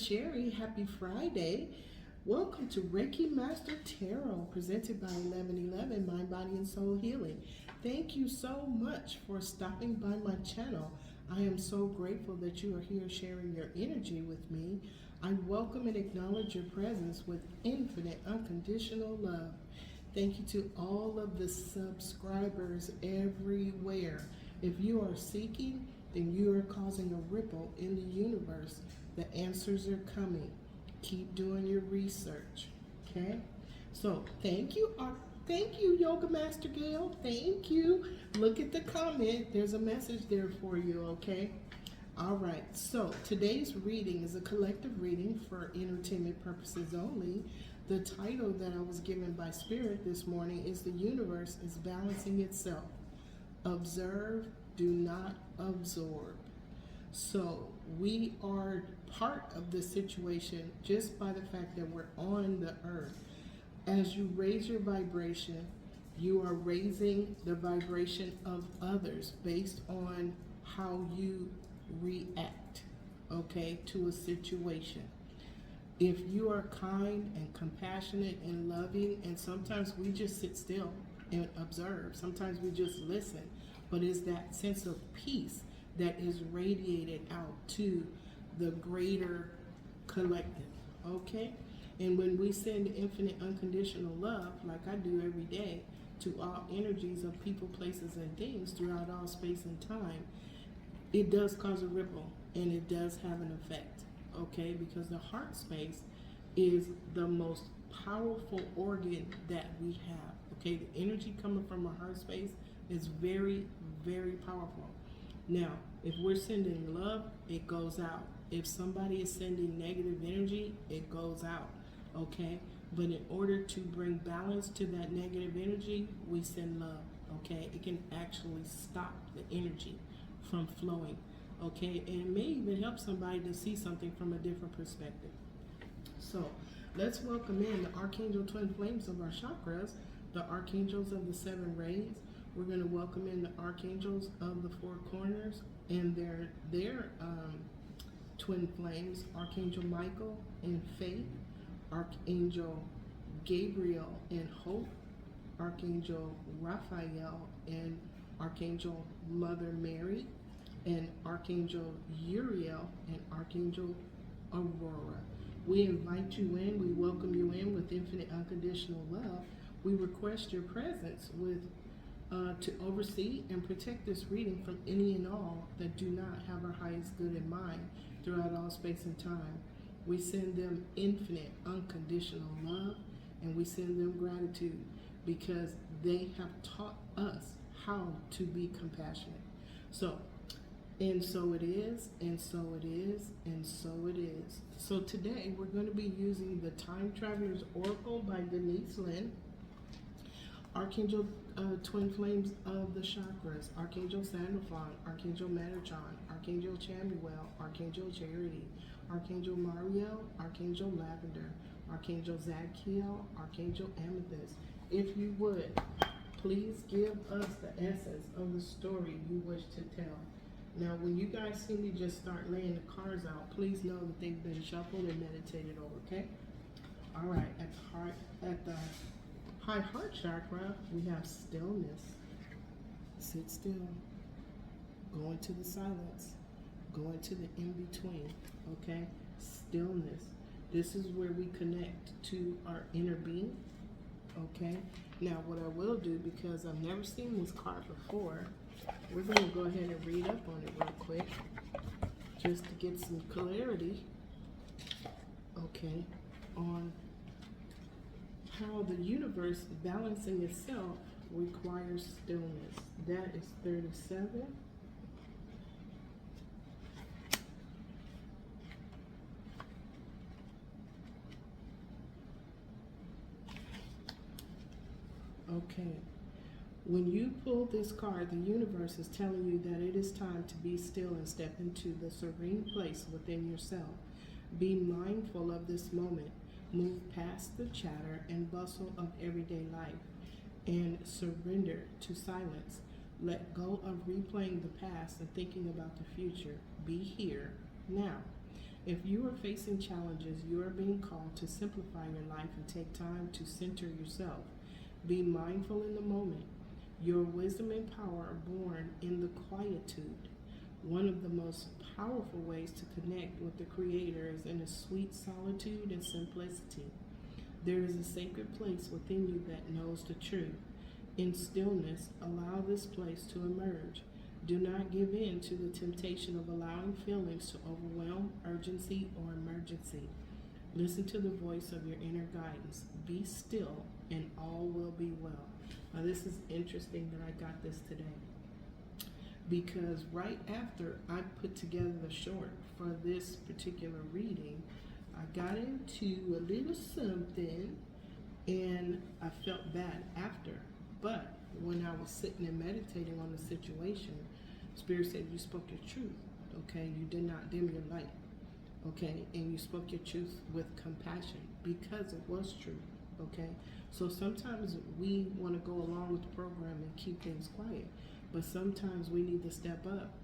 Sherry. Happy Friday. Welcome to Reiki Master Tarot, presented by 1111 Mind, Body, and Soul Healing. Thank you so much for stopping by my channel. I am so grateful that you are here sharing your energy with me. I welcome and acknowledge your presence with infinite, unconditional love. Thank you to all of the subscribers everywhere. If you are seeking, then you are causing a ripple in the universe. The answers are coming. Keep doing your research, okay? So thank you, Yoga Master Gail. Thank you. Look at the comment. There's a message there for you, okay? All right, so today's reading is a collective reading for entertainment purposes only. The title that I was given by Spirit this morning is The Universe is Balancing Itself. Observe, do not absorb. So we are part of this situation just by the fact that we're on the earth. As you raise your vibration, you are raising the vibration of others based on how you react, okay, to a situation. If you are kind and compassionate and loving, and sometimes we just sit still and observe, sometimes we just listen, but it's that sense of peace that is radiated out to the greater collective, okay? And when we send infinite unconditional love, like I do every day, to all energies of people, places, and things throughout all space and time, it does cause a ripple, and it does have an effect, okay? Because the heart space is the most powerful organ that we have, okay? The energy coming from our heart space is very, very powerful. Now, if we're sending love, it goes out. If somebody is sending negative energy, it goes out, okay? But in order to bring balance to that negative energy, we send love, okay? It can actually stop the energy from flowing, okay? And it may even help somebody to see something from a different perspective. So let's welcome in the Archangel Twin Flames of our chakras, the Archangels of the Seven Rays. We're going to welcome in the Archangels of the Four Corners and their twin flames, Archangel Michael and Faith, Archangel Gabriel and Hope, Archangel Raphael and Archangel Mother Mary, and Archangel Uriel and Archangel Aurora. We invite you in, we welcome you in with infinite unconditional love. We request your presence to oversee and protect this reading from any and all that do not have our highest good in mind throughout all space and time. We send them infinite unconditional love, and we send them gratitude because they have taught us how to be compassionate. So, and so it is, and so it is, and so it is. So today we're going to be using the Time Traveler's Oracle by Denise Lynn, Archangel Twin Flames of the Chakras, Archangel Sandalphon, Archangel Metatron, Archangel Chamuel, Archangel Charity, Archangel Mariel, Archangel Lavender, Archangel Zadkiel, Archangel Amethyst. If you would, please give us the essence of the story you wish to tell. Now, when you guys see me just start laying the cards out, please know that they've been shuffled and meditated over, okay? All right, at the high heart chakra, we have stillness. Sit still. Go into the silence. Go into the in-between, okay? Stillness. This is where we connect to our inner being, okay? Now, what I will do, because I've never seen this card before, we're going to go ahead and read up on it real quick, just to get some clarity, okay, on how the universe balancing itself requires stillness. That is 37. Okay. When you pull this card, the universe is telling you that it is time to be still and step into the serene place within yourself. Be mindful of this moment. Move past the chatter and bustle of everyday life and surrender to silence. Let go of replaying the past and thinking about the future. Be here now. If you are facing challenges, you are being called to simplify your life and take time to center yourself. Be mindful in the moment. Your wisdom and power are born in the quietude. One of the most powerful ways to connect with the Creator is in a sweet solitude and simplicity. There is a sacred place within you that knows the truth. In stillness, allow this place to emerge. Do not give in to the temptation of allowing feelings to overwhelm urgency or emergency. Listen to the voice of your inner guidance. Be still, and all will be well. Now, this is interesting that I got this today, because right after I put together the short for this particular reading, I got into a little something and I felt bad after. But when I was sitting and meditating on the situation, Spirit said, you spoke your truth, okay? You did not dim your light, okay? And you spoke your truth with compassion because it was true, okay? So sometimes we want to go along with the program and keep things quiet, but sometimes we need to step up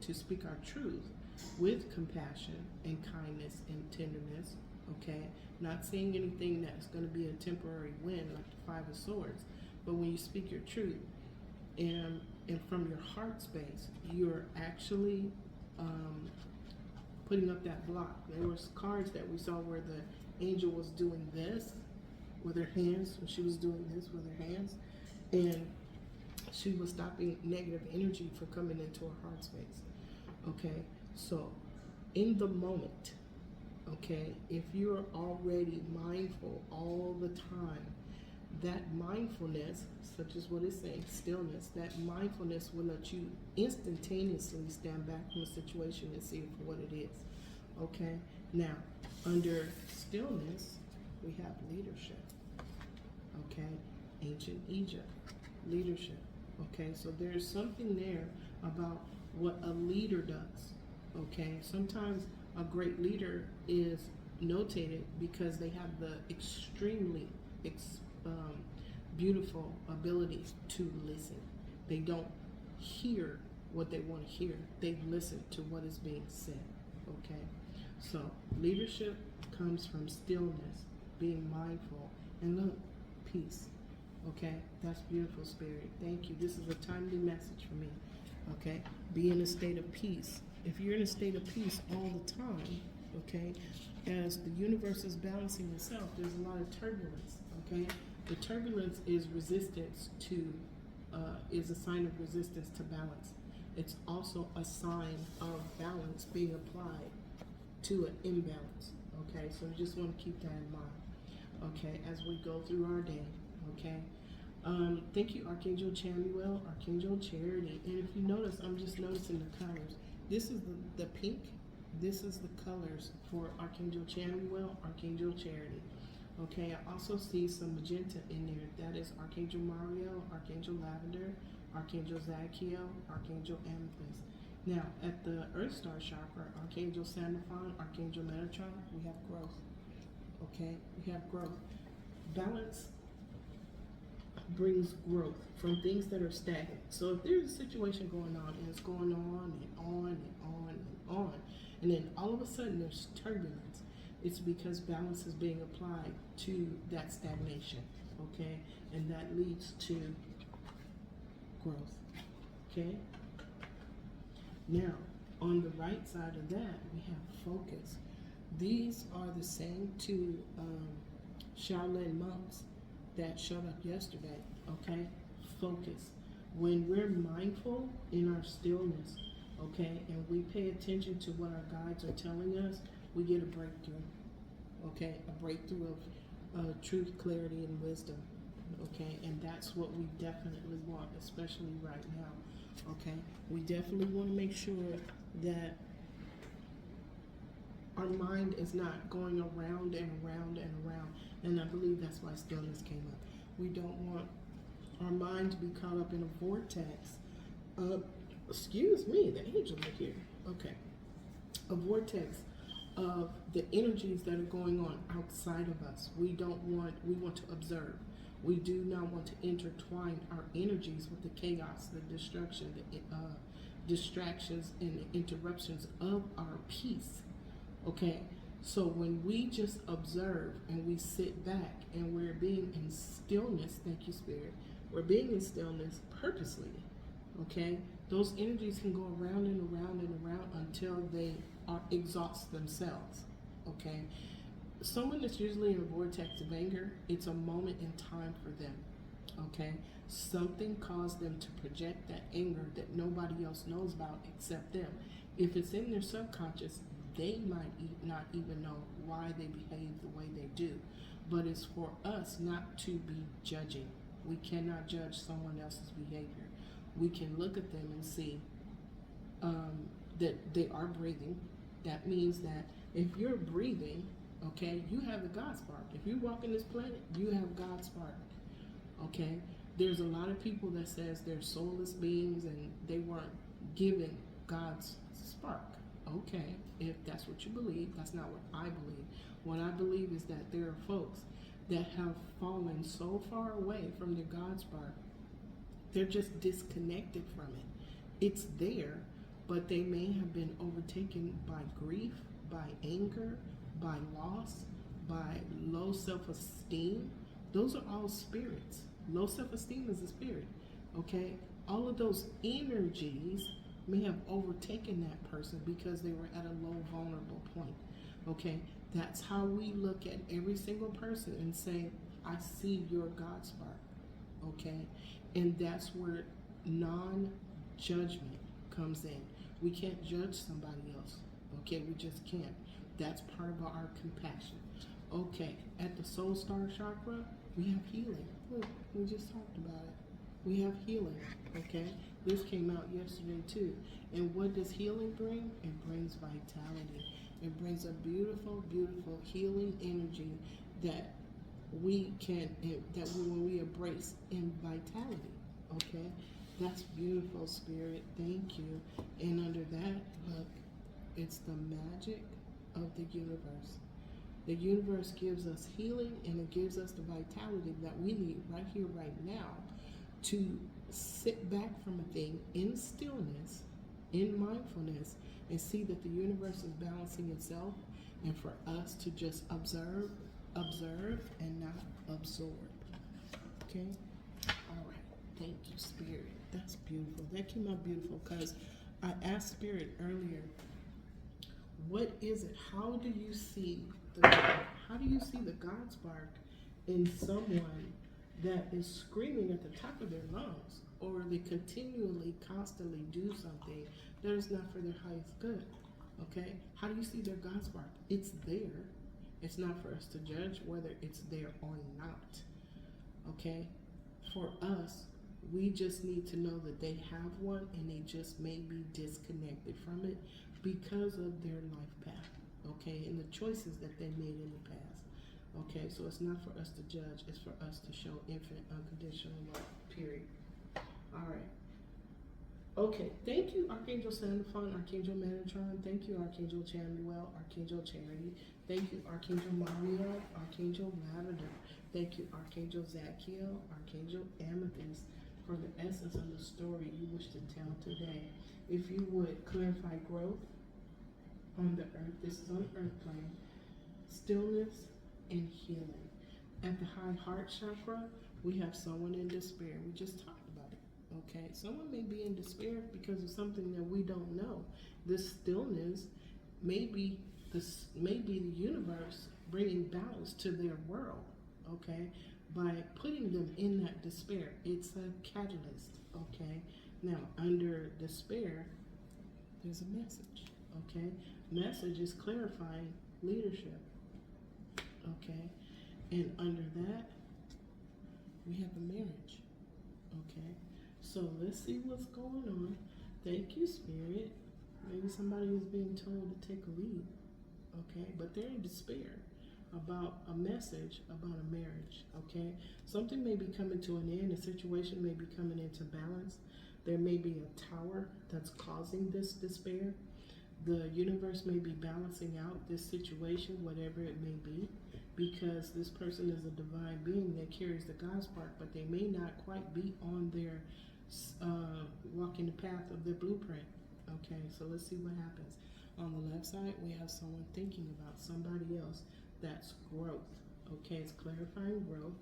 to speak our truth with compassion and kindness and tenderness, okay? Not saying anything that's going to be a temporary win like the Five of Swords, but when you speak your truth and from your heart space, you're actually putting up that block. There was cards that we saw where the angel was doing this with her hands, and she was doing this with her hands, and she was stopping negative energy from coming into her heart space. Okay, so in the moment, okay, if you're already mindful all the time, that mindfulness, such as what it's saying, stillness, that mindfulness will let you instantaneously stand back from a situation and see it for what it is. Okay, now under stillness, we have leadership. Okay, ancient Egypt, leadership. Okay, so there's something there about what a leader does. Okay, sometimes a great leader is notated because they have the extremely beautiful ability to listen. They don't hear what they want to hear. They listen to what is being said. Okay, so leadership comes from stillness, being mindful, and look, peace. Okay, that's beautiful, Spirit. Thank you. This is a timely message for me. Okay, be in a state of peace. If you're in a state of peace all the time, okay, as the universe is balancing itself, there's a lot of turbulence. Okay, the turbulence is resistance to, is a sign of resistance to balance. It's also a sign of balance being applied to an imbalance. Okay, so we just want to keep that in mind. Okay, as we go through our day. Okay, thank you, Archangel Chamuel, Archangel Charity. And if you notice, I'm just noticing the colors. This is the pink. This is the colors for Archangel Chamuel, Archangel Charity. Okay, I also see some magenta in there. That is Archangel Mariel, Archangel Lavender, Archangel Zadkiel, Archangel Amethyst. Now, at the Earth Star Chakra, Archangel Sandalphon, Archangel Metatron, we have growth. Okay, we have growth. Balance brings growth from things that are stagnant. So if there's a situation going on and it's going on and on and on and on, and then all of a sudden there's turbulence, it's because balance is being applied to that stagnation, okay? And that leads to growth, okay? Now, on the right side of that, we have focus. These are the same two Shaolin monks that showed up yesterday, okay? Focus. When we're mindful in our stillness, okay, and we pay attention to what our guides are telling us, we get a breakthrough, okay? A breakthrough of truth, clarity, and wisdom, okay? And that's what we definitely want, especially right now, okay? We definitely want to make sure that our mind is not going around and around and around. And I believe that's why stillness came up. We don't want our mind to be caught up in a vortex of, excuse me, the angels are here. Okay. A vortex of the energies that are going on outside of us. We want to observe. We do not want to intertwine our energies with the chaos, the destruction, the distractions, and the interruptions of our peace. Okay, so when we just observe and we sit back and we're being in stillness, thank you, Spirit, we're being in stillness purposely. Okay, those energies can go around and around and around until they are exhaust themselves. Okay, someone that's usually in a vortex of anger, it's a moment in time for them. Okay, something caused them to project that anger that nobody else knows about except them. If it's in their subconscious, they might not even know why they behave the way they do. But it's for us not to be judging. We cannot judge someone else's behavior. We can look at them and see that they are breathing. That means that if you're breathing, okay, you have the God spark. If you walk in this planet, you have God spark. Okay, there's a lot of people that says they're soulless beings and they weren't given God's spark. Okay, if that's what you believe, that's not what I believe. What I believe is that there are folks that have fallen so far away from their God spark, they're just disconnected from it. It's there, but they may have been overtaken by grief, by anger, by loss, by low self-esteem. Those are all spirits. Low self-esteem is a spirit. Okay, all of those energies may have overtaken that person because they were at a low vulnerable point. Okay, that's how we look at every single person and say, I see your God spark. Okay, and that's where non-judgment comes in. We can't judge somebody else. Okay, we just can't. That's part of our compassion. Okay, at the soul star chakra, we have healing. Look, we just talked about it. We have healing. Okay, this came out yesterday too. And what does healing bring? It brings vitality. It brings a beautiful, beautiful healing energy that when we embrace in vitality. Okay, that's beautiful, Spirit. Thank you. And under that, look, it's the magic of the universe. The universe gives us healing and it gives us the vitality that we need right here, right now, to sit back from a thing in stillness, in mindfulness, and see that the universe is balancing itself, and for us to just observe, and not absorb. Okay? All right. Thank you, Spirit. That's beautiful. That came out beautiful because I asked Spirit earlier, what is it? How do you see the God spark in someone that is screaming at the top of their lungs, or they continually, constantly do something that is not for their highest good? Okay? How do you see their God spark? It's there. It's not for us to judge whether it's there or not. Okay? For us, we just need to know that they have one and they just may be disconnected from it because of their life path. Okay? And the choices that they made in the past. Okay? So it's not for us to judge. It's for us to show infinite unconditional love. Period. All right. Okay, thank you, Archangel Sandalphon, Archangel Metatron. Thank you, Archangel Chamuel, Archangel Charity. Thank you, Archangel Maria, Archangel Lavender. Thank you, Archangel Zachiel, Archangel Amethyst, for the essence of the story you wish to tell today. If you would clarify growth on the earth, this is on the earth plane, stillness and healing. At the high heart chakra, we have someone in despair. We just talked about it. Okay, someone may be in despair because of something that we don't know. This stillness may be the universe bringing balance to their world. Okay, by putting them in that despair, it's a catalyst. Okay, now under despair, there's a message. Okay, message is clarifying leadership. Okay, and under that, we have a marriage. Okay. So let's see what's going on. Thank you, Spirit. Maybe somebody is being told to take a leave. Okay, but they're in despair about a message about a marriage. Okay, something may be coming to an end. A situation may be coming into balance. There may be a tower that's causing this despair. The universe may be balancing out this situation, whatever it may be, because this person is a divine being that carries the God spark, but they may not quite be on their walking the path of their blueprint. Okay, so let's see what happens. On the left side, we have someone thinking about somebody else. That's growth. Okay, it's clarifying growth.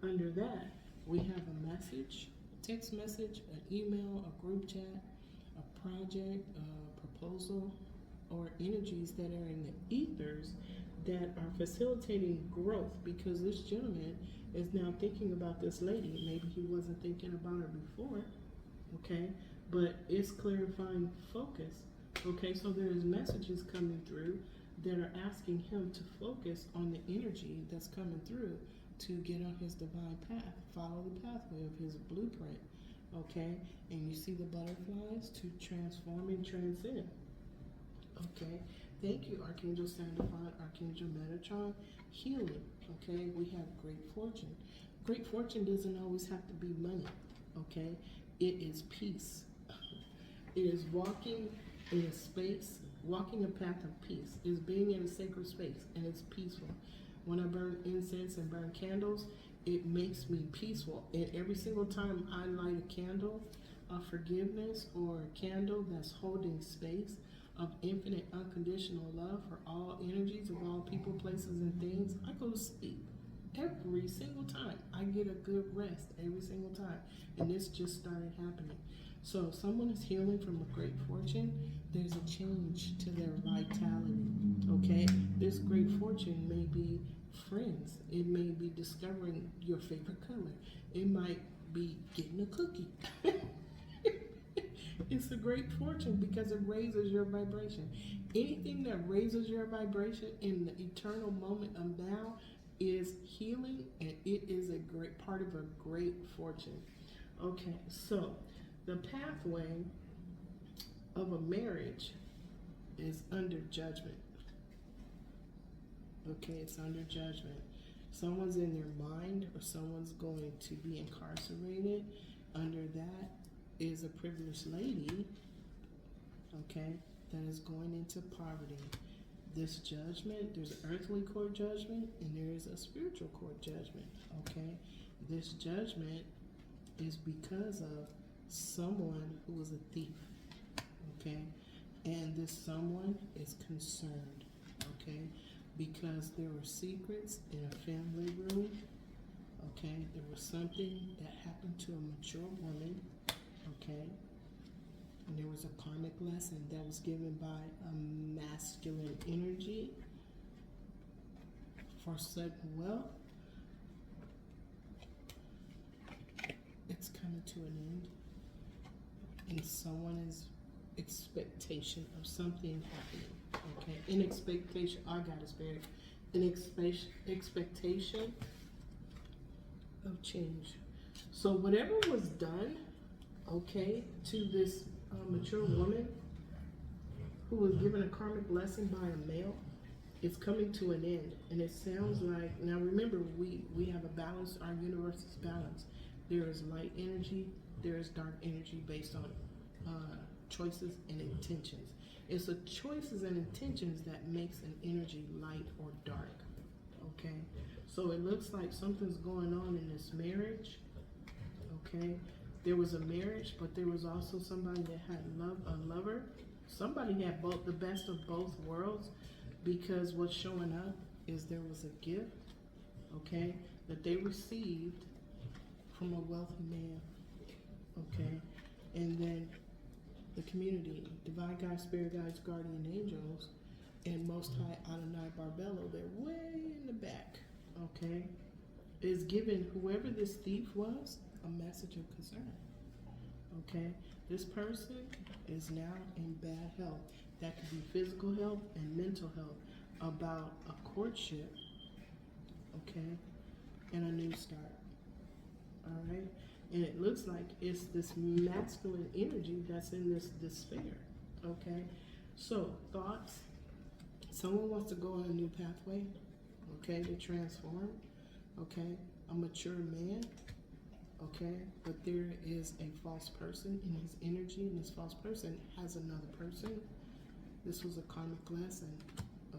Under that, we have a message, text message, an email, a group chat, a project, a proposal, or energies that are in the ethers that are facilitating growth, because this gentleman is now thinking about this lady. Maybe he wasn't thinking about her before, okay? But it's clarifying focus, okay? So there's messages coming through that are asking him to focus on the energy that's coming through to get on his divine path, follow the pathway of his blueprint, okay? And you see the butterflies to transform and transcend, okay? Thank you, Archangel Sandalphon, Archangel Metatron. Healing, okay? We have great fortune. Great fortune doesn't always have to be money, okay? It is peace. It is walking in a space, walking a path of peace. It's being in a sacred space, and it's peaceful. When I burn incense and burn candles, it makes me peaceful. And every single time I light a candle of forgiveness or a candle that's holding space of infinite unconditional love for all energies of all people, places, and things, I go to sleep. Every single time. I get a good rest every single time. And this just started happening. So if someone is healing from a great fortune, there's a change to their vitality, okay? This great fortune may be friends. It may be discovering your favorite color. It might be getting a cookie. It's a great fortune because it raises your vibration. Anything that raises your vibration in the eternal moment of now is healing, and it is a great part of a great fortune. Okay, so the pathway of a marriage is under judgment. Okay, it's under judgment. Someone's in their mind, or someone's going to be incarcerated. Under that is a privileged lady, okay, that is going into poverty. This judgment, there's an earthly court judgment and there is a spiritual court judgment, okay? This judgment is because of someone who was a thief, okay? And this someone is concerned, okay? Because there were secrets in a family room, okay? There was something that happened to a mature woman, okay? And there was a karmic lesson that was given by a masculine energy for sudden wealth. It's coming to an end. And someone is expectation of something happening, okay? An expectation, I got a spirit. An expectation of change. So whatever was done, okay, to this mature woman who was given a karmic lesson by a male, it's coming to an end. And it sounds like, now remember, we have a balance, our universe is balanced. There is light energy, there is dark energy based on choices and intentions. It's the choices and intentions that makes an energy light or dark, okay? So it looks like something's going on in this marriage, okay? There was a marriage, but there was also somebody that had a lover. Somebody had both, the best of both worlds, because what's showing up is there was a gift, okay, that they received from a wealthy man, okay? And then the community, divine guides, spirit guides, guardian angels, and Most High Adonai Barbello, they're way in the back, okay, is giving whoever this thief was a message of concern, okay? This person is now in bad health. That could be physical health and mental health, about a courtship, okay, and a new start, all right? And it looks like it's this masculine energy that's in this despair, okay? So, thoughts, someone wants to go on a new pathway, okay, to transform, okay? A mature man, okay? But there is a false person in his energy, and this false person has another person. This was a karmic lesson,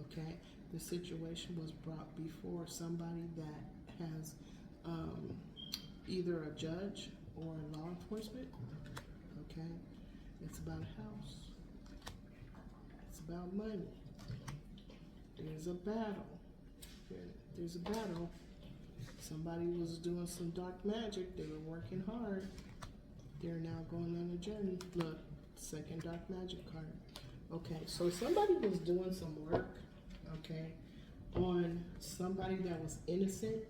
okay? The situation was brought before somebody that has either a judge or law enforcement, okay? It's about a house. It's about money. There's a battle. There's a battle. Somebody was doing some dark magic. They were working hard. They're now going on a journey. Look, second dark magic card. Okay, so somebody was doing some work, okay, on somebody that was innocent.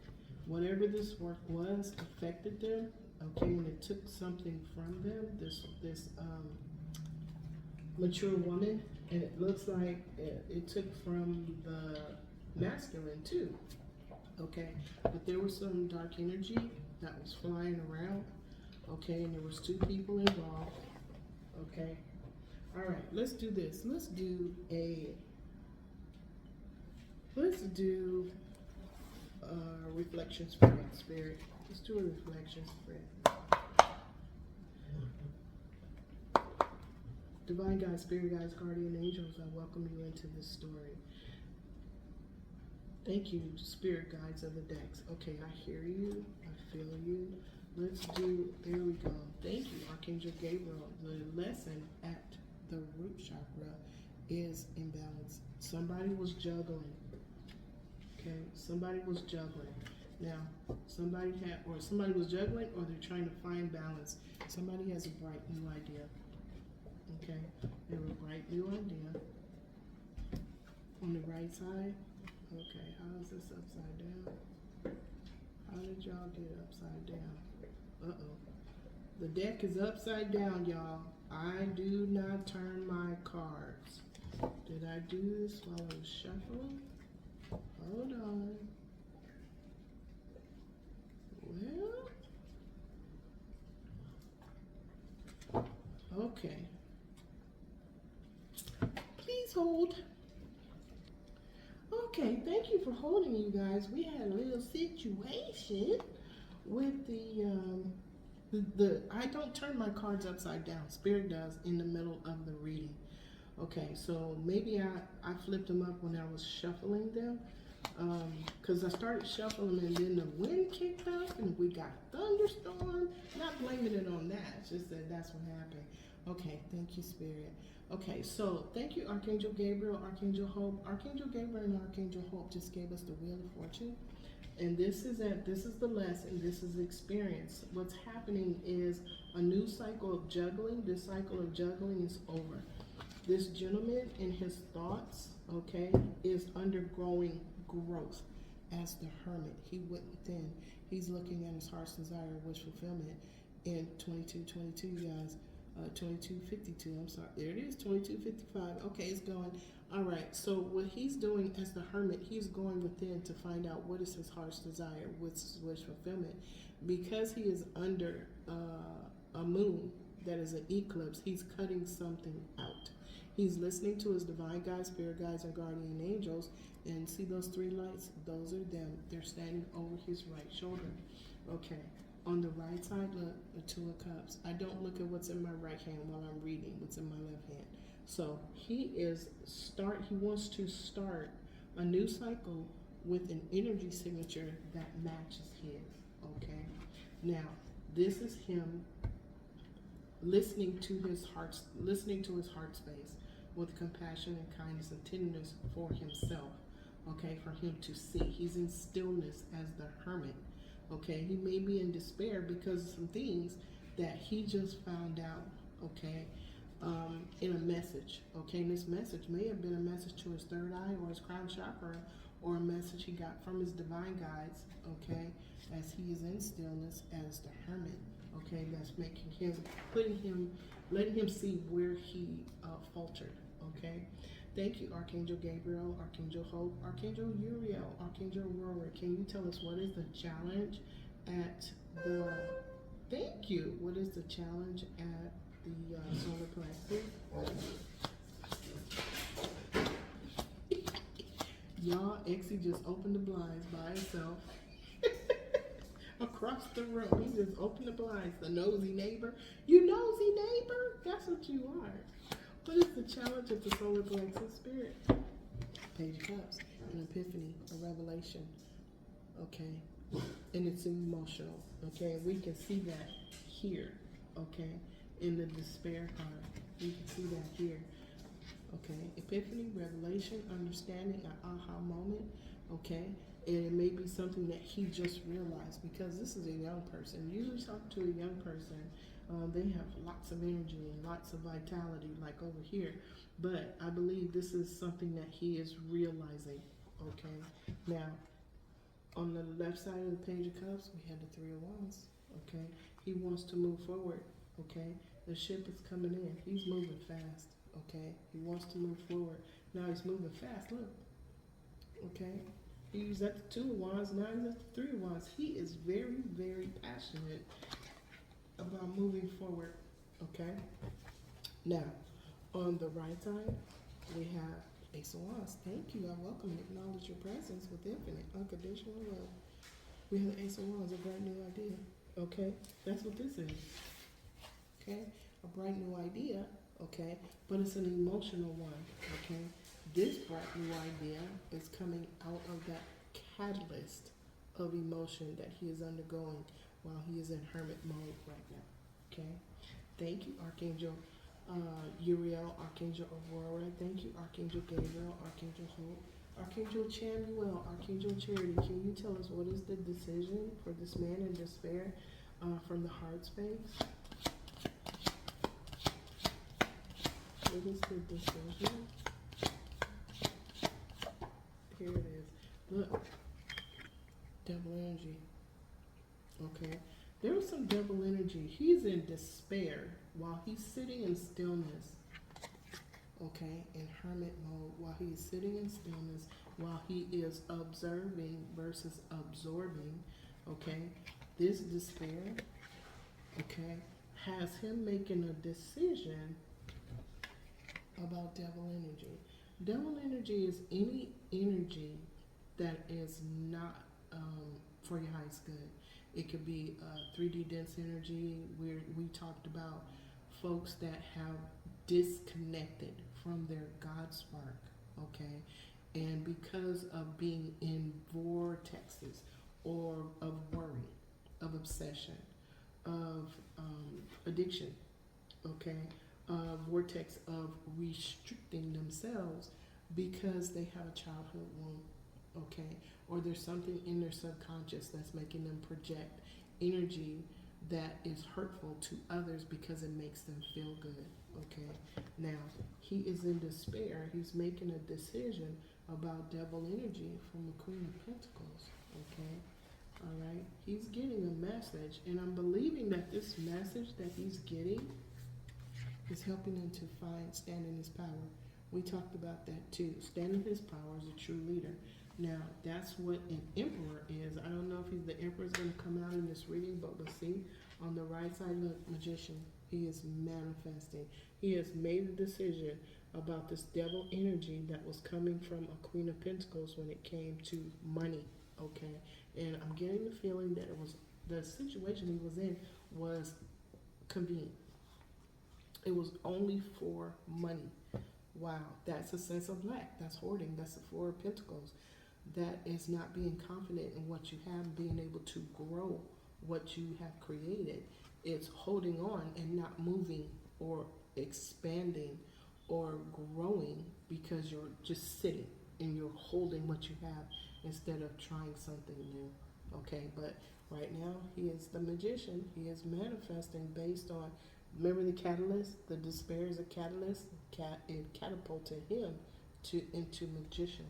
Whatever this work was affected them, okay, and it took something from them, this mature woman, and it looks like it took from the masculine too, okay, but there was some dark energy that was flying around, okay, and there was two people involved, okay. All right, let's do this. Let's do reflection spirit. Let's do a reflection spirit. Divine guides, spirit guides, guardian angels, I welcome you into this story. Thank you, spirit guides of the decks. Okay, I hear you. I feel you. Let's do, there we go. Thank you, Archangel Gabriel. The lesson at the root chakra is imbalance. Somebody was juggling. Okay, somebody was juggling. Now, somebody was juggling, or they're trying to find balance. Somebody has a bright new idea. Okay, they have a bright new idea. On the right side. Okay, how is this upside down? How did y'all get upside down? Uh-oh. The deck is upside down, y'all. I do not turn my cards. Did I do this while I was shuffling? Hold on. Well, okay. Please hold. Okay, thank you for holding, you guys. We had a little situation with the I don't turn my cards upside down. Spirit does in the middle of the reading. Okay, so maybe I flipped them up when I was shuffling them, because I started shuffling and then the wind kicked up and we got thunderstorm. Not blaming it on that, it's just that that's what happened. Okay, thank you, Spirit. Okay, so thank you, Archangel Gabriel, Archangel Hope. Archangel Gabriel and Archangel Hope just gave us the Wheel of Fortune. And this is the lesson, this is the experience. What's happening is a new cycle of juggling. This cycle of juggling is over. This gentleman in his thoughts, okay, is undergoing growth as the hermit. He went within. He's looking at his heart's desire, wish fulfillment in 2222, you guys. 2252, I'm sorry, there it is, 2255. Okay, it's going. All right, so what he's doing as the hermit, he's going within to find out what is his heart's desire, what's wish fulfillment. Because he is under a moon that is an eclipse, he's cutting something out. He's listening to his divine guides, spirit guides, and guardian angels, and see those three lights? Those are them. They're standing over his right shoulder. Okay. On the right side, look, the Two of Cups. I don't look at what's in my right hand while I'm reading what's in my left hand. So he wants to start a new cycle with an energy signature that matches his, okay? Now, this is him listening to his heart space with compassion and kindness and tenderness for himself, okay, for him to see. He's in stillness as the hermit. Okay, he may be in despair because of some things that he just found out, okay, in a message, okay? And this message may have been a message to his third eye or his crown chakra, or a message he got from his divine guides, okay, as he is in stillness as the hermit, okay? That's making him, letting him see where he faltered, okay? Thank you, Archangel Gabriel, Archangel Hope, Archangel Uriel, Archangel Aurora. Can you tell us what is the challenge at the, thank you, what is the challenge at the solar plexus? Y'all, Exie just opened the blinds by himself. Across the room, he just opened the blinds. The nosy neighbor. You nosy neighbor? That's what you are. What is the challenge of the solar plexus, Spirit? Page of Cups, an epiphany, a revelation, okay? And it's emotional, okay? We can see that here, okay? In the despair card, we can see that here. Okay, epiphany, revelation, understanding, an aha moment. Okay, and it may be something that he just realized, because this is a young person. Usually, talk to a young person, they have lots of energy and lots of vitality, like over here. But I believe this is something that he is realizing. Okay, now on the left side of the Page of Cups, we have the Three of Wands. Okay, he wants to move forward. Okay, the ship is coming in. He's moving fast. Okay, he wants to move forward. Now he's moving fast. Look. Okay, he's at the Two of Wands. Now he's at the Three of Wands. He is very, very passionate about moving forward. Okay. Now, on the right side, we have Ace of Wands. Thank you. I welcome and acknowledge your presence with infinite, unconditional love. We have the Ace of Wands, a bright new idea. Okay, that's what this is. Okay, a bright new idea. Okay, but it's an emotional one. Okay, this bright new idea is coming out of that catalyst of emotion that he is undergoing while he is in hermit mode right now. Okay, thank you, Archangel Uriel, Archangel Aurora. Thank you, Archangel Gabriel, Archangel Hope, Archangel Chamuel, Archangel Charity. Can you tell us what is the decision for this man in despair from the heart space? What is the decision? Here it is. Look, devil energy. Okay, there was some devil energy. He's in despair while he's sitting in stillness. Okay, in hermit mode, while he's sitting in stillness, while he is observing versus absorbing. Okay, this despair, okay, has him making a decision about devil energy. Devil energy is any energy that is not for your highest good. It could be 3D dense energy, where we talked about folks that have disconnected from their God spark, okay? And because of being in vortexes or of worry, of obsession, of addiction, okay? Vortex of restricting themselves because they have a childhood wound, okay? Or there's something in their subconscious that's making them project energy that is hurtful to others because it makes them feel good, okay? Now, he is in despair. He's making a decision about devil energy from the Queen of Pentacles, okay? All right? He's getting a message, and I'm believing that this message that he's getting is helping him to stand in his power. We talked about that too. Stand in his power as a true leader. Now, that's what an emperor is. I don't know if the emperor is going to come out in this reading, but we'll see. On the right side, look, magician. He is manifesting. He has made a decision about this devil energy that was coming from a Queen of Pentacles when it came to money, okay? And I'm getting the feeling that it was the situation he was in was convenient. It was only for money. Wow, that's a sense of lack. That's hoarding. That's the Four of Pentacles. That is not being confident in what you have, being able to grow what you have created. It's holding on and not moving or expanding or growing because you're just sitting and you're holding what you have instead of trying something new. Okay, but right now he is the magician. He is manifesting based on, remember the catalyst? The despair is a catalyst. It catapulted him into magician.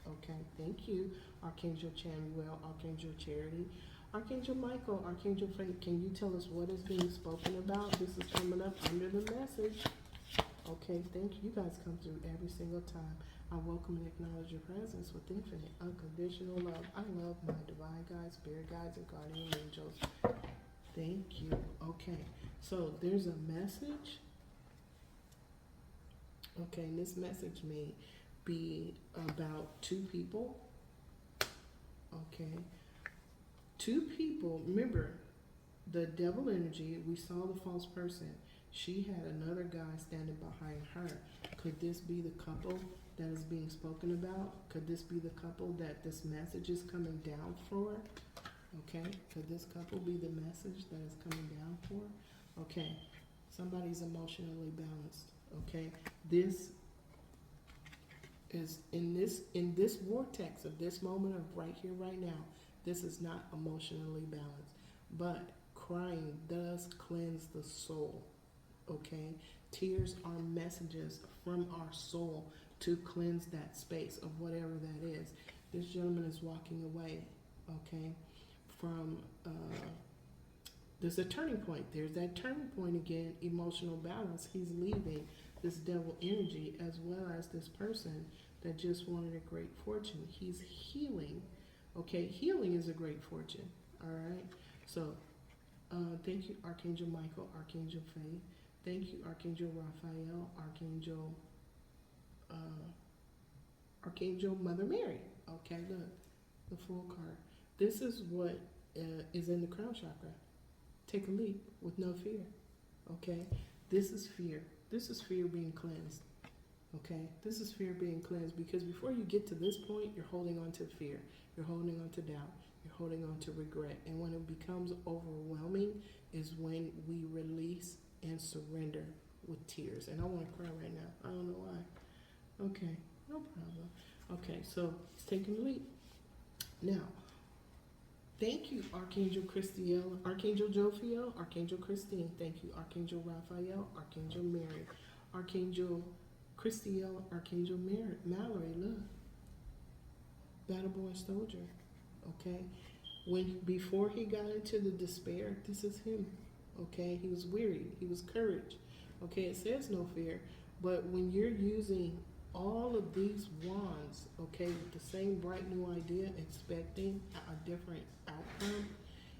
Okay, thank you, Archangel Chamuel, Archangel Charity, Archangel Michael, Archangel Frank. Can you tell us what is being spoken about? This is coming up under the message. Okay, thank you. You guys come through every single time. I welcome and acknowledge your presence with infinite, unconditional love. I love my divine guides, spirit guides, and guardian angels. Thank you. Okay, so there's a message. Okay, and this message may be about two people. Okay, two people. Remember, the devil energy, we saw the false person. She had another guy standing behind her. Could this be the couple that is being spoken about? Could this be the couple that this message is coming down for? Okay, could this couple be the message that is coming down for? Okay, somebody's emotionally balanced. Okay, this is in this vortex of this moment of right here, right now. This is not emotionally balanced, but crying does cleanse the soul. Okay, tears are messages from our soul to cleanse that space of whatever that is. This gentleman is walking away. Okay, from there's a turning point. There's that turning point again, emotional balance. He's leaving this devil energy as well as this person that just wanted a great fortune. He's healing. Okay, healing is a great fortune. All right. So thank you, Archangel Michael, Archangel Faith. Thank you, Archangel Raphael, Archangel Mother Mary. Okay, look, the full card. This is what is in the crown chakra. Take a leap with no fear. Okay, this is fear. This is fear being cleansed. Okay, this is fear being cleansed because before you get to this point, you're holding on to fear, you're holding on to doubt, you're holding on to regret. And when it becomes overwhelming is when we release and surrender with tears. And I want to cry right now. I don't know why. Okay, no problem. Okay, so it's taking the leap. Now, thank you, Archangel Christiel, Archangel Jophiel, Archangel Christine. Thank you, Archangel Raphael, Archangel Mary, Archangel Christiel, Archangel Mallory. Look, Battle Boy Soldier. Okay, before he got into the despair, this is him. Okay, he was weary. He was courage. Okay, it says no fear, but when you're using all of these wands, okay, with the same bright new idea, expecting a different outcome,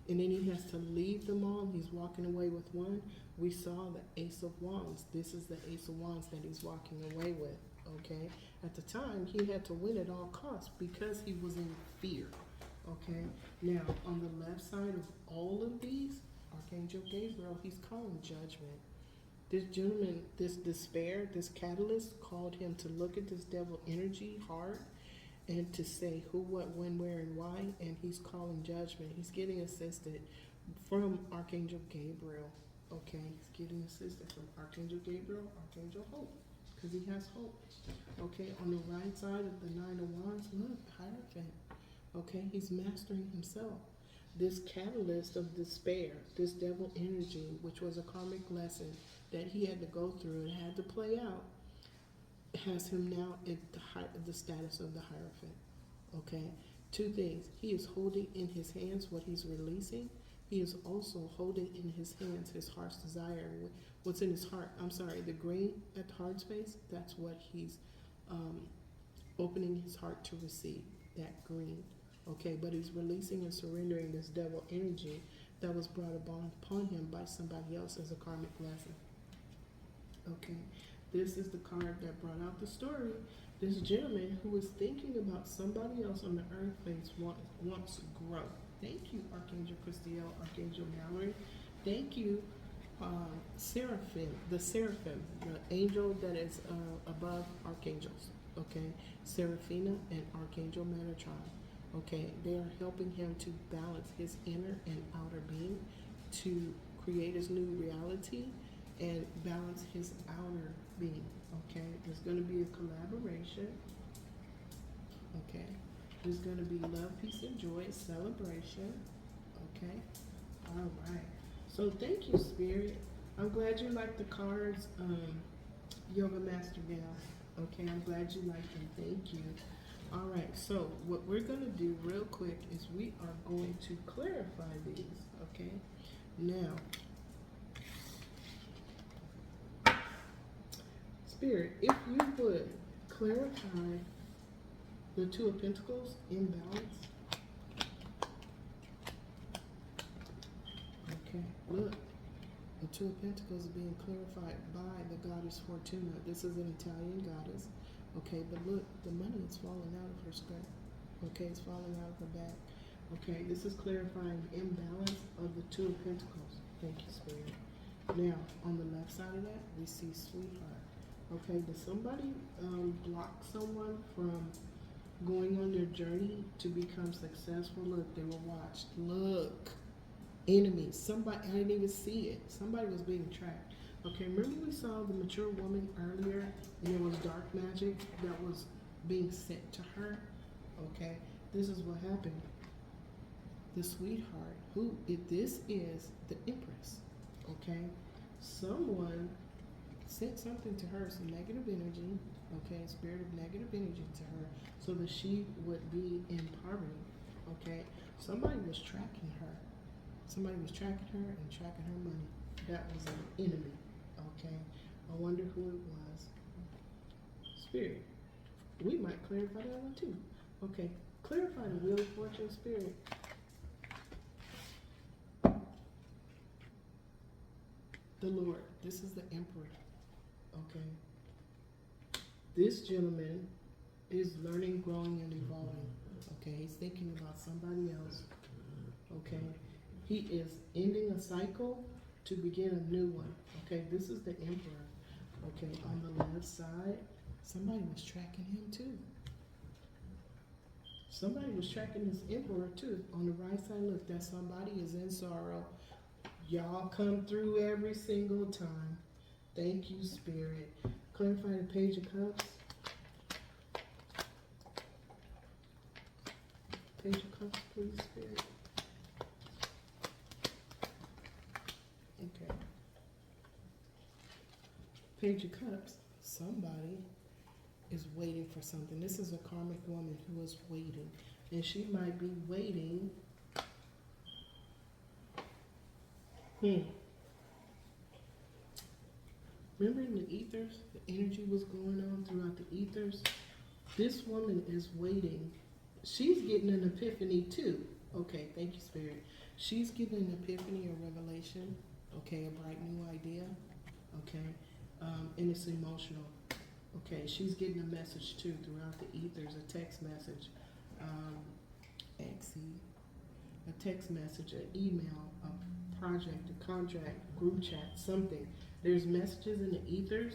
and then he has to leave them all. He's walking away with one. We saw the Ace of Wands. This is the Ace of Wands that he's walking away with. Okay, at the time he had to win at all costs because he was in fear. Okay, now on the left side of all of these, Archangel Gabriel, he's calling judgment. This gentleman, this despair, this catalyst called him to look at this devil energy hard and to say who, what, when, where, and why, and he's calling judgment. He's getting assisted from Archangel Gabriel. Okay, he's getting assisted from Archangel Gabriel, Archangel Hope, because he has hope. Okay, on the right side of the Nine of Wands, look, Hierophant. Okay, he's mastering himself. This catalyst of despair, this devil energy, which was a karmic lesson that he had to go through and had to play out, has him now at the status of the Hierophant. Okay, two things. He is holding in his hands what he's releasing. He is also holding in his hands his heart's desire. What's in his heart? I'm sorry, the green at the heart space, that's what he's opening his heart to receive, that green. Okay, but he's releasing and surrendering this devil energy that was brought upon him by somebody else as a karmic lesson. Okay, this is the card that brought out the story. This gentleman who was thinking about somebody else on the earth place wants growth. Thank you, Archangel Christiel, Archangel Mallory. Thank you, Seraphim, the angel that is above archangels. Okay, Seraphina and Archangel Metatron. Okay, they are helping him to balance his inner and outer being to create his new reality and balance his outer being. Okay, there's going to be a collaboration. Okay, there's going to be love, peace, and joy, celebration. Okay, all right. So thank you, Spirit. I'm glad you like the cards, Yoga Master Gal. Okay, I'm glad you like them. Thank you. All right, so what we're going to do real quick is we are going to clarify these, okay? Now, Spirit, if you would clarify the Two of Pentacles imbalance. Okay, look, the Two of Pentacles is being clarified by the goddess Fortuna. This is an Italian goddess. Okay, but look, the money is falling out of her skirt. Okay, it's falling out of her back. Okay, this is clarifying the imbalance of the Two of Pentacles. Thank you, Spirit. Now, on the left side of that, we see Sweetheart. Okay, did somebody block someone from going on their journey to become successful? Look, they were watched. Look, enemies. Somebody, I didn't even see it. Somebody was being tracked. Okay, remember we saw the mature woman earlier, and there was dark magic that was being sent to her. Okay, this is what happened. The sweetheart, who, if this is the Empress, okay, someone sent something to her, some negative energy, okay, spirit of negative energy to her, so that she would be in poverty, okay. Somebody was tracking her. Somebody was tracking her and tracking her money. That was an enemy, okay. I wonder who it was. Spirit. We might clarify that one too. Okay, clarify the Wheel of Fortune, Spirit. The Lord. This is the Emperor. Okay. This gentleman is learning, growing, and evolving. Okay. He's thinking about somebody else. Okay. He is ending a cycle to begin a new one. Okay. This is the Emperor. Okay. On the left side, somebody was tracking him too. Somebody was tracking this Emperor too. On the right side, look, that somebody is in sorrow. Y'all come through every single time. Thank you, Spirit. Clarify the Page of Cups. Page of Cups, please, Spirit. Okay. Page of Cups. Somebody is waiting for something. This is a karmic woman who is waiting. And she might be waiting. Remember in the ethers, the energy was going on throughout the ethers? This woman is waiting. She's getting an epiphany too. Okay, thank you, Spirit. She's getting an epiphany or revelation. Okay, a bright new idea. Okay, and it's emotional. Okay, she's getting a message too throughout the ethers, a text message. A text message, an email, a project, a contract, group chat, something. There's messages in the ethers,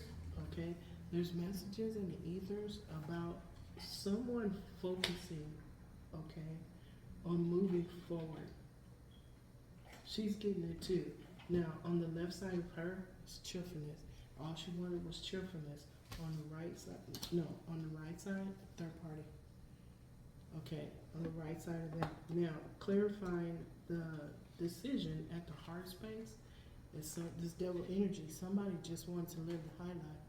okay? There's messages in the ethers about someone focusing, okay, on moving forward. She's getting it too. Now, on the left side of her is cheerfulness. All she wanted was cheerfulness. On the right side, on the right side, third party. Okay, on the right side of that. Now, clarifying the decision at the heart space is this devil energy. Somebody just wanted to live the high life.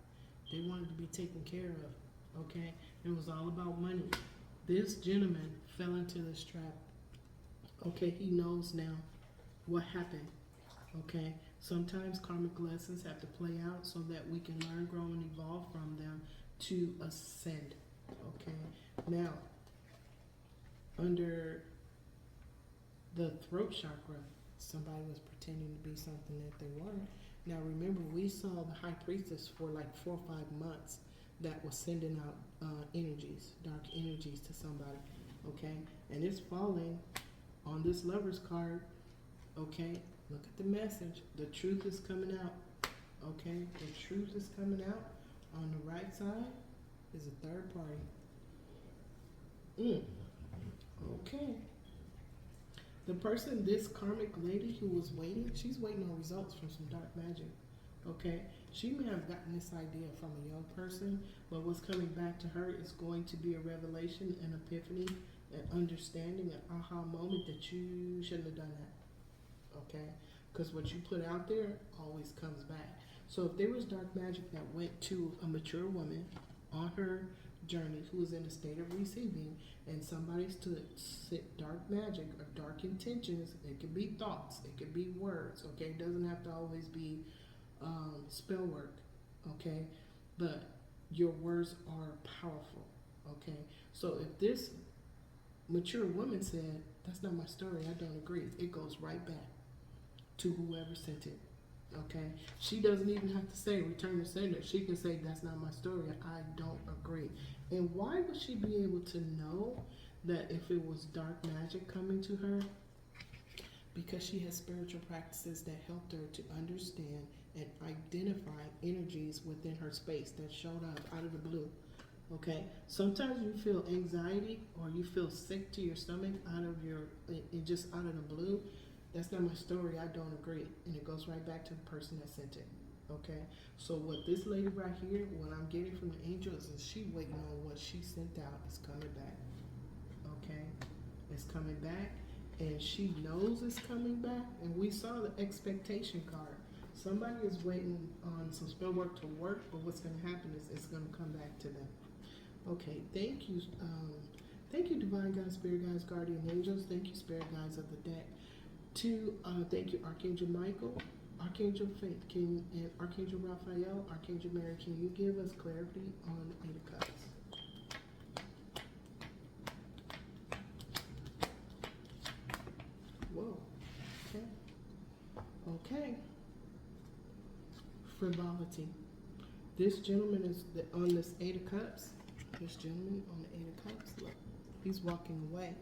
They wanted to be taken care of. Okay, it was all about money. This gentleman fell into this trap. Okay, he knows now what happened. Okay, sometimes karmic lessons have to play out so that we can learn, grow, and evolve from them to ascend. Okay, now under the throat chakra, somebody was pretending to be something that they weren't. Now remember, we saw the high priestess for like 4 or 5 months that was sending out energies, dark energies to somebody. Okay, and it's falling on this Lover's card. Okay, look at the message. The truth is coming out. Okay, the truth is coming out. On the right side is a third party. Okay. The person, this karmic lady who was waiting, she's waiting on results from some dark magic. Okay? She may have gotten this idea from a young person, but what's coming back to her is going to be a revelation, an epiphany, an understanding, an aha moment that you shouldn't have done that. Okay? Because what you put out there always comes back. So if there was dark magic that went to a mature woman on her journey who was in a state of receiving, and somebody stood dark magic or dark intentions, it could be thoughts, it could be words, okay? It doesn't have to always be spell work, okay? But your words are powerful, okay? So if this mature woman said, that's not my story, I don't agree, it goes right back to whoever sent it. Okay, she doesn't even have to say return to sender. She can say that's not my story. I don't agree. And why would she be able to know that if it was dark magic coming to her? Because she has spiritual practices that helped her to understand and identify energies within her space that showed up out of the blue. Okay, sometimes you feel anxiety or you feel sick to your stomach just out of the blue. That's not my story, I don't agree. And it goes right back to the person that sent it. Okay, so what this lady right here, what I'm getting from the angels is she waiting on what she sent out is coming back. Okay, it's coming back, and she knows it's coming back. And we saw the expectation card. Somebody is waiting on some spell work to work, but what's going to happen is it's going to come back to them. Okay, thank you. Thank you, Divine Guides, Spirit Guides, Guardian Angels. Thank you, Spirit Guides of the deck. Thank you, Archangel Michael, Archangel Faith, and Archangel Raphael, Archangel Mary. Can you give us clarity on the Eight of Cups? Whoa. Okay. Okay. Frivolity. This gentleman is on this Eight of Cups. This gentleman on the Eight of Cups, look, he's walking away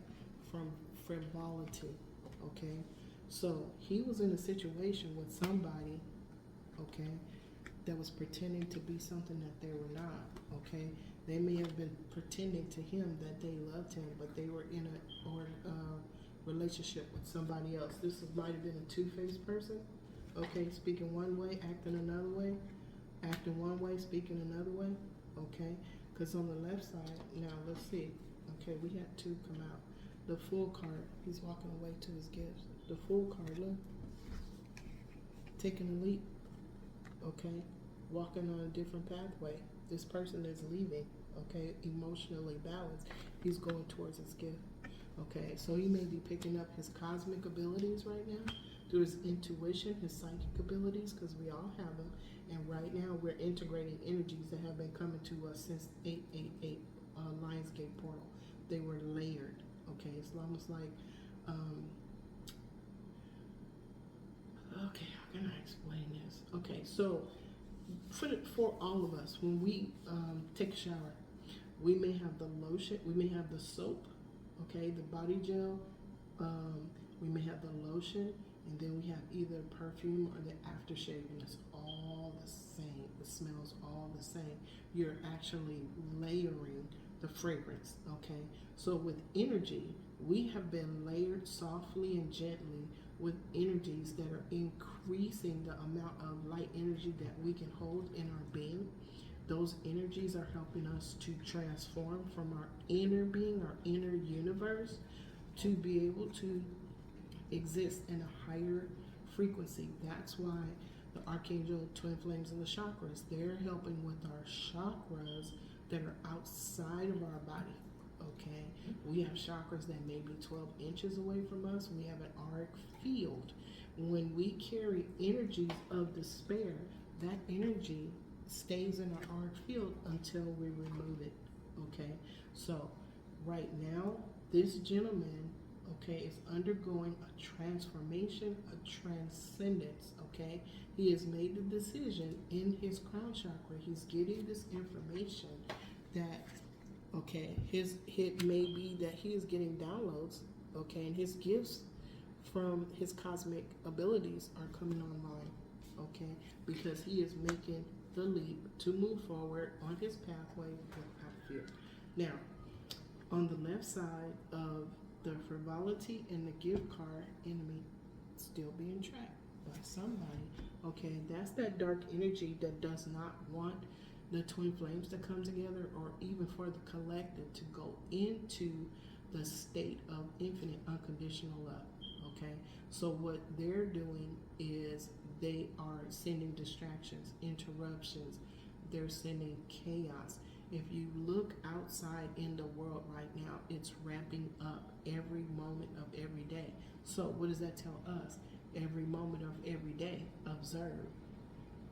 from frivolity. Okay, so he was in a situation with somebody, okay, that was pretending to be something that they were not. Okay, they may have been pretending to him that they loved him, but they were in a relationship with somebody else. Might have been a two-faced person. Okay, speaking one way, acting another way, acting one way, speaking another way. Okay, because on the left side, now let's see. Okay, we had two come out. The Fool card, he's walking away to his gifts. The Fool card, look, taking a leap. Okay, walking on a different pathway. This person is leaving. Okay, emotionally balanced. He's going towards his gift. Okay, so he may be picking up his cosmic abilities right now through his intuition, his psychic abilities, because we all have them. And right now we're integrating energies that have been coming to us since 888 Lionsgate portal. They were layered. Okay, it's almost like, okay, how can I explain this? Okay, so for all of us, when we take a shower, we may have the lotion, we may have the soap, okay, the body gel, we may have the lotion, and then we have either perfume or the aftershave, and it's all the same. It smells all the same. You're actually layering the fragrance, okay? So with energy, we have been layered softly and gently with energies that are increasing the amount of light energy that we can hold in our being. Those energies are helping us to transform from our inner being, our inner universe, to be able to exist in a higher frequency. That's why the Archangel Twin Flames of the chakras, they're helping with our chakras that are outside of our body. Okay, we have chakras that may be 12 inches away from us. We have an auric field. When we carry energies of despair, that energy stays in our auric field until we remove it. Okay, so right now, this gentleman, okay, is undergoing a transformation, a transcendence. Okay, he has made the decision in his crown chakra. He's getting this information that, okay, it may be that he is getting downloads, okay, and his gifts from his cosmic abilities are coming online, okay, because he is making the leap to move forward on his pathway without fear. Now, on the left side of the frivolity and the gift card enemy, still being trapped by somebody, okay, that's that dark energy that does not want the twin flames to come together, or even for the collective to go into the state of infinite unconditional love. Okay, so what they're doing is they are sending distractions, interruptions, they're sending chaos. If you look outside in the world right now, it's ramping up every moment of every day. So what does that tell us? Every moment of every day, observe.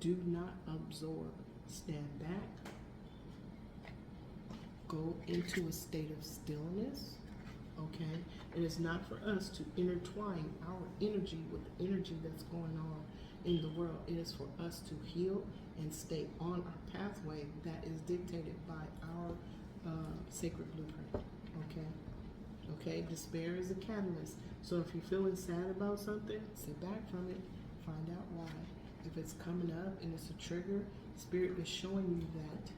Do not absorb. Stand back. Go into a state of stillness. Okay? It is not for us to intertwine our energy with the energy that's going on in the world. It is for us to heal and stay on our pathway that is dictated by our sacred blueprint. Okay? Okay? Despair is a catalyst. So if you're feeling sad about something, sit back from it. Find out why. If it's coming up and it's a trigger, Spirit is showing you that.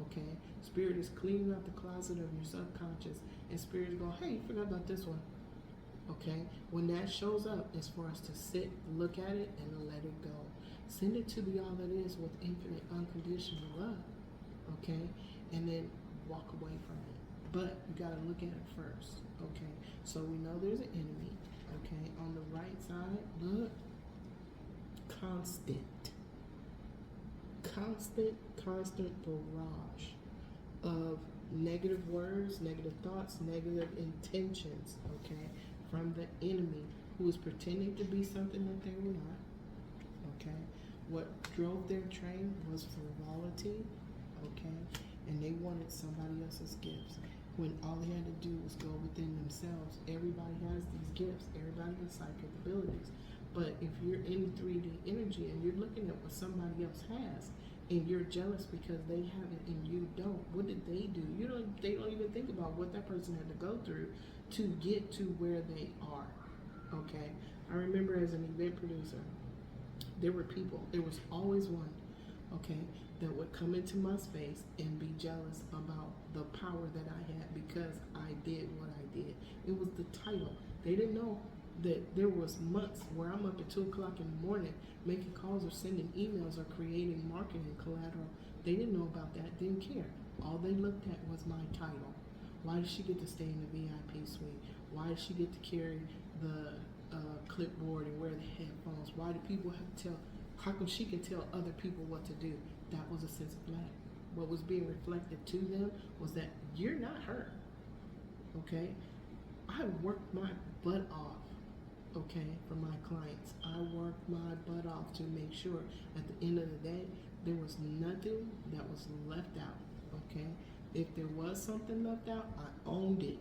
Okay? Spirit is cleaning out the closet of your subconscious, and Spirit is going, hey, you forgot about this one. Okay? When that shows up, it's for us to sit, look at it, and let it go. Send it to the all that is with infinite unconditional love. Okay? And then walk away from it. But you got to look at it first. Okay? So we know there's an enemy. Okay? On the right side, look. Constant barrage of negative words, negative thoughts, negative intentions, okay, from the enemy who is pretending to be something that they were not, okay. What drove their train was frivolity, okay, and they wanted somebody else's gifts when all they had to do was go within themselves. Everybody has these gifts, everybody has psychic abilities, but if you're in 3D energy and you're looking at what somebody else has, and you're jealous because they have it and you don't, what did they do? They don't even think about what that person had to go through to get to where they are. Okay? I remember as an event producer, there were people, there was always one, okay, that would come into my space and be jealous about the power that I had because I did what I did. It was the title. They didn't know that there was months where I'm up at 2 o'clock in the morning making calls or sending emails or creating marketing collateral. They didn't know about that, didn't care. All they looked at was my title. Why did she get to stay in the VIP suite? Why did she get to carry the clipboard and wear the headphones? Why do people have to tell, how come she can tell other people what to do? That was a sense of lack. What was being reflected to them was that you're not her, okay? I worked my butt off, okay, for my clients. I worked my butt off to make sure at the end of the day, there was nothing that was left out, okay? If there was something left out, I owned it,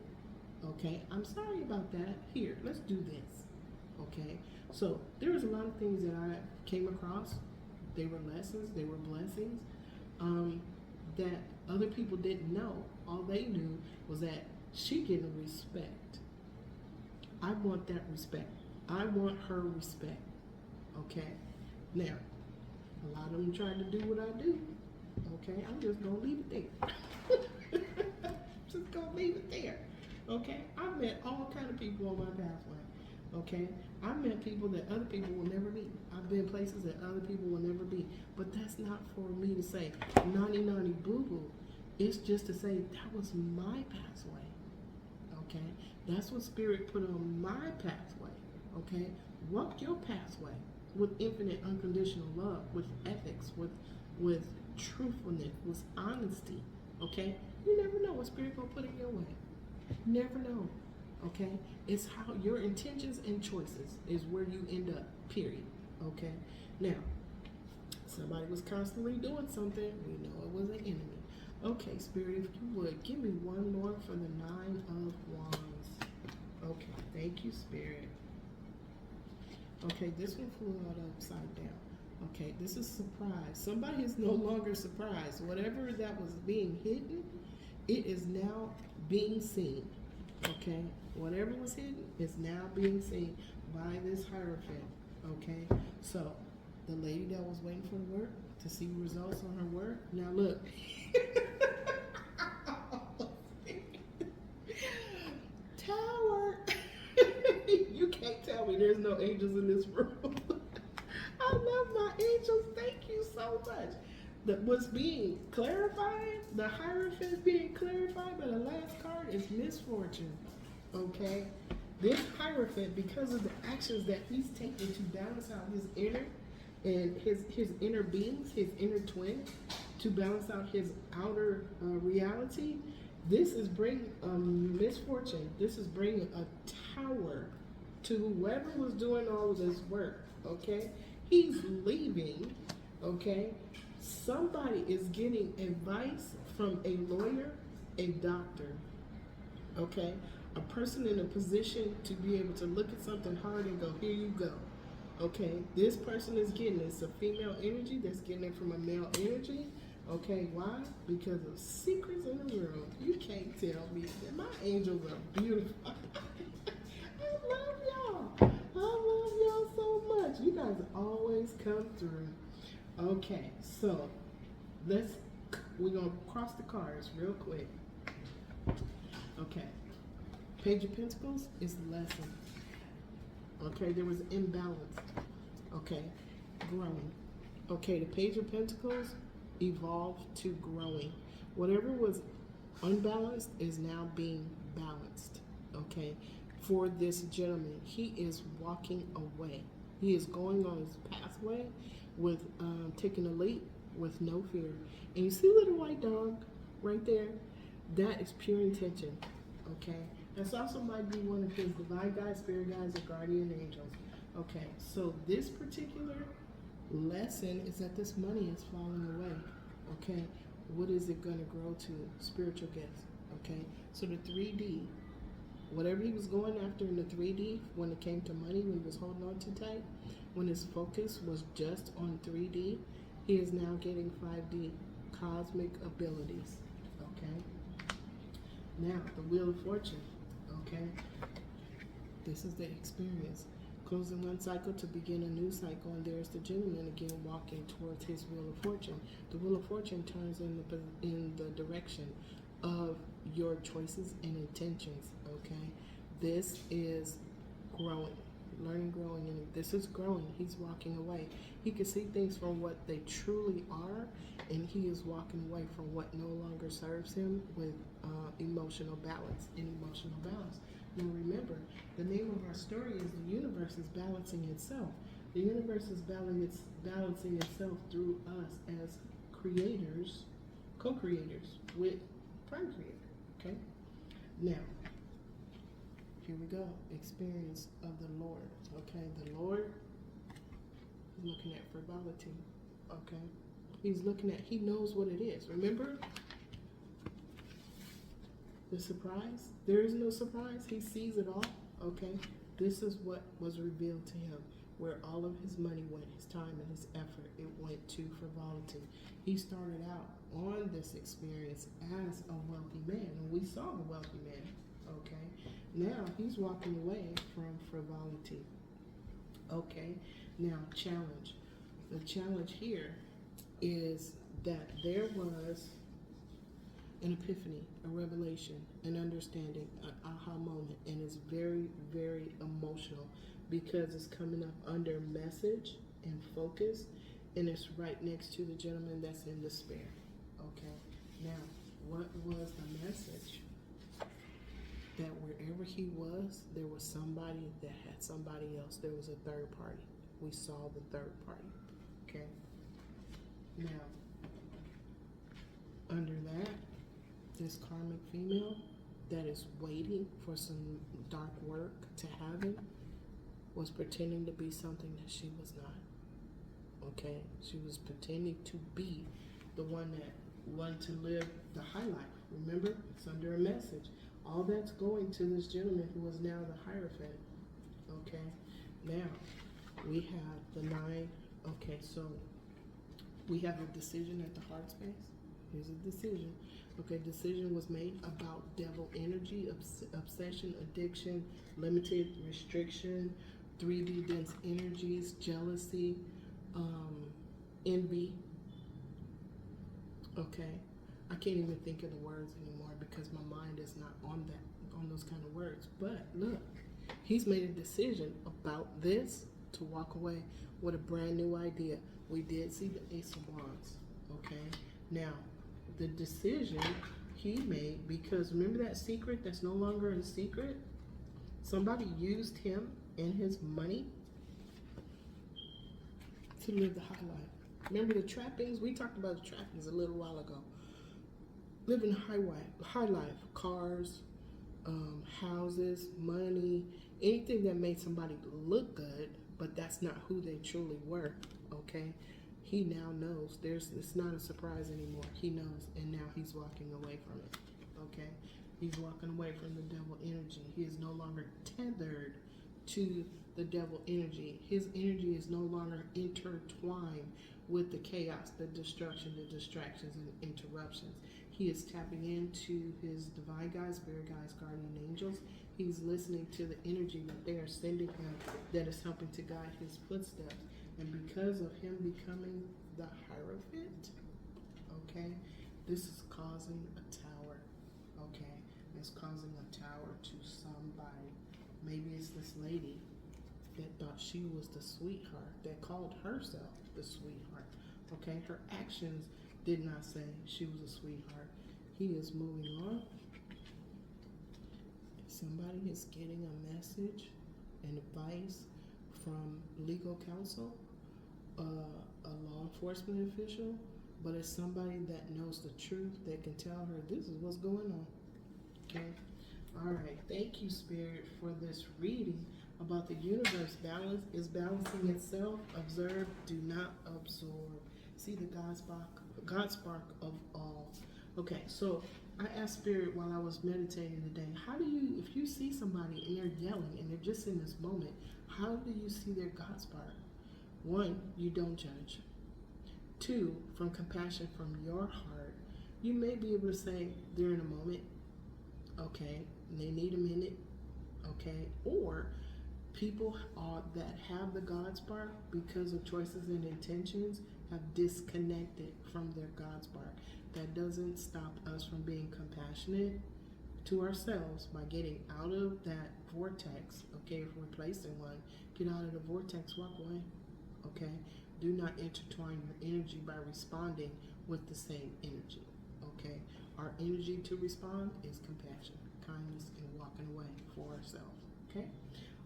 okay? I'm sorry about that. Here, let's do this, okay? So there was a lot of things that I came across. They were lessons, they were blessings, that other people didn't know. All they knew was that she getting respect. I want that respect. I want her respect. Okay? Now, a lot of them trying to do what I do. Okay? I'm just going to leave it there. Just going to leave it there. Okay? I've met all kind of people on my pathway. Okay? I've met people that other people will never meet. I've been places that other people will never be. But that's not for me to say, naughty, naughty, boo-boo. It's just to say, that was my pathway. Okay? That's what Spirit put on my pathway. Okay? Walk your pathway with infinite unconditional love, with ethics, with truthfulness, with honesty. Okay? You never know what Spirit gonna put in your way. Never know. Okay? It's how your intentions and choices is where you end up, period. Okay? Now, somebody was constantly doing something. We know it was an enemy. Okay, Spirit, if you would, give me one more for the 9 of Wands. Okay, thank you, Spirit. Okay, this one flew out upside down. Okay, this is surprise. Somebody is no longer surprised. Whatever that was being hidden, it is now being seen. Okay, whatever was hidden is now being seen by this Hierophant. Okay, so the lady that was waiting for the work to see results on her work. Now look. Tower. You can't tell me there's no angels in this room. I love my angels. Thank you so much. What's being clarified, the Hierophant being clarified by the last card is misfortune. Okay? This Hierophant, because of the actions that he's taking to balance out his inner and his inner beings, his inner twin, to balance out his outer reality, this is bringing misfortune. This is bringing a tower to whoever was doing all of this work, okay? He's leaving, okay? Somebody is getting advice from a lawyer, a doctor, okay? A person in a position to be able to look at something hard and go, here you go. Okay, this person is getting it. It's a female energy that's getting it from a male energy. Okay, why? Because of secrets in the room. You can't tell me that my angels are beautiful. I love y'all. I love y'all so much. You guys always come through. Okay, so we're gonna cross the cards real quick. Okay, Page of Pentacles is the lesson. Okay, there was imbalance. Okay, growing. Okay, the Page of Pentacles evolved to growing. Whatever was unbalanced is now being balanced. Okay, for this gentleman, he is walking away. He is going on his pathway with taking a leap with no fear. And you see little white dog right there? That is pure intention. Okay, that's also might be one of his divine guides, spirit guides, or guardian angels. Okay, so this particular lesson is that this money is falling away. Okay, what is it going to grow to? Spiritual gifts. Okay, so the 3D, whatever he was going after in the 3D when it came to money, when he was holding on too tight, when his focus was just on 3D, he is now getting 5D, cosmic abilities. Okay, now the Wheel of Fortune. Okay, this is the experience. Closing one cycle to begin a new cycle, and there's the gentleman again walking towards his Wheel of Fortune. The Wheel of Fortune turns in the direction of your choices and intentions. Okay, this is growing, learning, growing, and this is growing. He's walking away. He can see things from what they truly are, and he is walking away from what no longer serves him with emotional balance and emotional balance. Now remember, the name of our story is the universe is balancing itself. The universe is balancing itself through us as creators, co-creators with Prime Creator. Okay? Now, here we go. Experience of the Lord. Okay? The Lord is looking at frivolity. Okay? He's looking at, he knows what it is. Remember? The surprise? There is no surprise. He sees it all. Okay? This is what was revealed to him. Where all of his money went, his time and his effort, it went to frivolity. He started out on this experience as a wealthy man, and we saw the wealthy man. Okay? Now he's walking away from frivolity. Okay? Now, challenge. The challenge here is that there was an epiphany, a revelation, an understanding, an aha moment, and it's very, very emotional because it's coming up under message and focus, and it's right next to the gentleman that's in despair. Okay, now what was the message? That wherever he was, there was somebody that had somebody else. There was a third party. We saw the third party. Okay, now under that, this karmic female that is waiting for some dark work to happen was pretending to be something that she was not. Okay? She was pretending to be the one that wanted to live the high life. Remember? It's under a message. All that's going to this gentleman who is now the Hierophant. Okay? Now, we have the 9. Okay, so we have a decision at the heart space. Here's a decision. Okay, decision was made about devil energy, obsession, addiction, limited restriction, 3D dense energies, jealousy, envy. Okay, I can't even think of the words anymore because my mind is not on those kind of words. But look, he's made a decision about this to walk away with a brand new idea. We did see the Ace of Wands. Okay, now the decision he made, because remember that secret that's no longer a secret? Somebody used him and his money to live the high life. Remember the trappings? We talked about the trappings a little while ago. Living high life, cars, houses, money, anything that made somebody look good, but that's not who they truly were. Okay? He now knows. It's not a surprise anymore. He knows, and now he's walking away from it. Okay? He's walking away from the devil energy. He is no longer tethered to the devil energy. His energy is no longer intertwined with the chaos, the destruction, the distractions, and interruptions. He is tapping into his divine guides, spirit guides, guardian angels. He's listening to the energy that they are sending him that is helping to guide his footsteps. And because of him becoming the Hierophant, okay, this is causing a tower, okay? It's causing a tower to somebody. Maybe it's this lady, that thought she was the sweetheart, that called herself the sweetheart. Okay, her actions did not say she was a sweetheart. He is moving on. Somebody is getting a message and advice from legal counsel, a law enforcement official, but it's somebody that knows the truth that can tell her this is what's going on. Okay? All right. Thank you, Spirit, for this reading about the universe. Balance is balancing itself. Observe, do not absorb. See the God spark of all. Okay, so I asked Spirit while I was meditating today, how do you, if you see somebody and they're yelling and they're just in this moment, how do you see their God spark? One, you don't judge. Two, from compassion from your heart, you may be able to say they're in a moment, okay, they need a minute, okay, or people that have the God spark because of choices and intentions have disconnected from their God spark. That doesn't stop us from being compassionate to ourselves by getting out of that vortex. Okay, if we're placed in one, get out of the vortex, walk away. Okay, do not intertwine your energy by responding with the same energy. Okay, our energy to respond is compassion, kindness, and walking away for ourselves. Okay.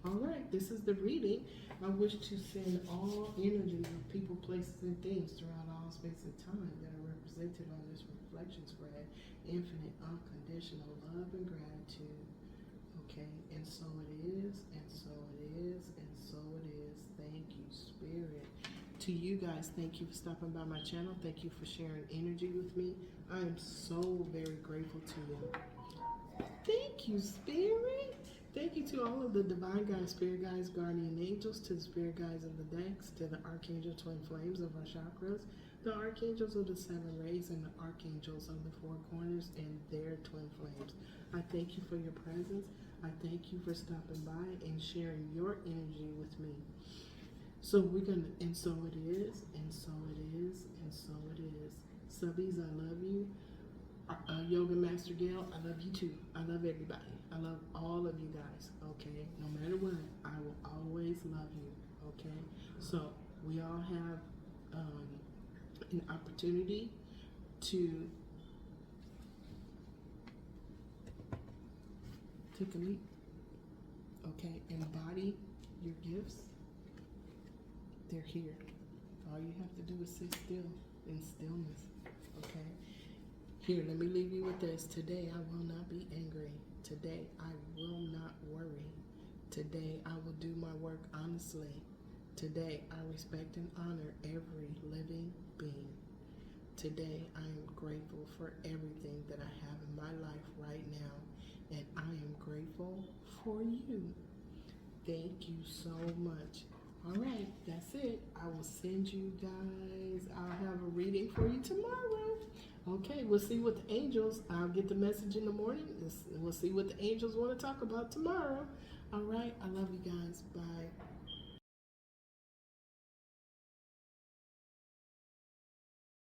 All right, this is the reading. I wish to send all energies of people, places, and things throughout all space and time that are represented on this reflection spread. Infinite, unconditional love and gratitude. Okay, and so it is, and so it is, and so it is. Thank you, Spirit. To you guys, thank you for stopping by my channel. Thank you for sharing energy with me. I am so very grateful to you. Thank you, Spirit. Thank you to all of the divine guides, spirit guides, guardian angels, to the spirit guides of the decks, to the archangel twin flames of our chakras, the archangels of the seven rays, and the archangels of the four corners and their twin flames. I thank you for your presence. I thank you for stopping by and sharing your energy with me. So we're gonna, and so it is, and so it is, and so it is. Subbies, I love you. Yoga Master Gail, I love you too. I love everybody. I love all of you guys, okay? No matter what, I will always love you, okay? So we all have an opportunity to take a leap, okay? Embody your gifts. They're here. All you have to do is sit still in stillness, okay? Here, let me leave you with this. Today, I will not be angry. Today, I will not worry. Today, I will do my work honestly. Today, I respect and honor every living being. Today, I am grateful for everything that I have in my life right now, and I am grateful for you. Thank you so much. All right, that's it. I will send you guys, I'll have a reading for you tomorrow. Okay, we'll see what the angels, I'll get the message in the morning. We'll see what the angels want to talk about tomorrow. All right, I love you guys. Bye.